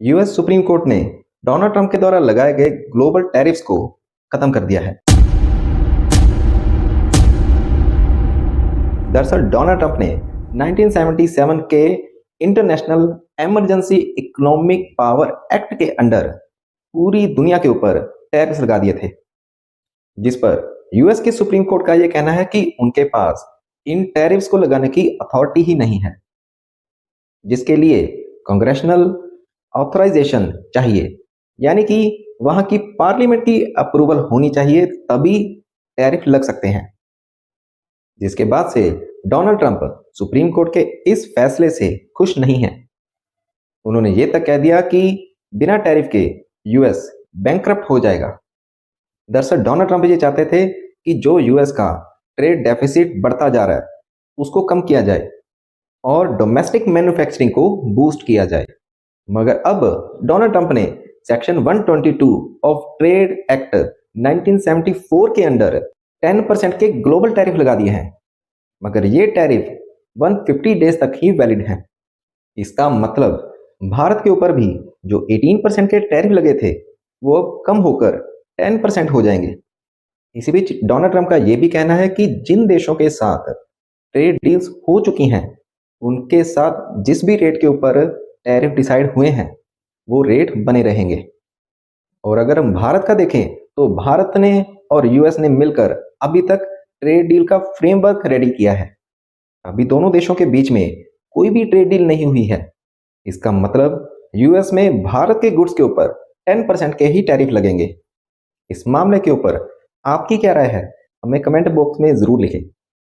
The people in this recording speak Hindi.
यूएस सुप्रीम कोर्ट ने डोनाल्ड ट्रंप के द्वारा लगाए गए ग्लोबल टैरिफ्स को खत्म कर दिया है। दरअसल डोनाल्ड ट्रंप ने 1977 के international emergency economic power act के अंडर पूरी दुनिया के ऊपर टैरिफ्स लगा दिए थे, जिस पर यूएस के सुप्रीम कोर्ट का यह कहना है कि उनके पास इन टैरिफ्स को लगाने की अथॉरिटी ही नहीं है, जिसके लिए कांग्रेशनल ऑथराइजेशन चाहिए, यानी कि वहां की पार्लियामेंट की अप्रूवल होनी चाहिए, तभी टैरिफ लग सकते हैं। जिसके बाद से डोनाल्ड ट्रंप सुप्रीम कोर्ट के इस फैसले से खुश नहीं हैं। उन्होंने ये तक कह दिया कि बिना टैरिफ के यूएस बैंकक्रप्ट हो जाएगा। दरअसल डोनाल्ड ट्रंप ये चाहते थे कि जो यूएस का ट्रेड डेफिसिट बढ़ता जा रहा है उसको कम किया जाए और डोमेस्टिक मैन्युफैक्चरिंग को बूस्ट किया जाए। मगर अब डोनाल्ड ट्रंप ने सेक्शन 122 ऑफ ट्रेड एक्ट 1974 के अंडर 10% के ग्लोबल टैरिफ लगा दिए हैं, मगर ये टैरिफ 150 डेज तक ही वैलिड हैं। इसका मतलब भारत के ऊपर भी जो 18% के टैरिफ लगे थे वो अब कम होकर 10% हो जाएंगे। इसी बीच डोनाल्ड ट्रंप का ये भी कहना है कि जिन देशों के साथ ट्रेड डील्स हो चुकी हैं उनके साथ जिस भी रेट के ऊपर टैरिफ डिसाइड हुए हैं वो रेट बने रहेंगे। और अगर हम भारत का देखें तो भारत ने और यूएस ने मिलकर अभी तक ट्रेड डील का फ्रेमवर्क रेडी किया है। अभी दोनों देशों के बीच में कोई भी ट्रेड डील नहीं हुई है। इसका मतलब यूएस में भारत के गुड्स के ऊपर 10% के ही टैरिफ लगेंगे। इस मामले के ऊपर आपकी क्या राय है, हमें कमेंट बॉक्स में जरूर लिखें।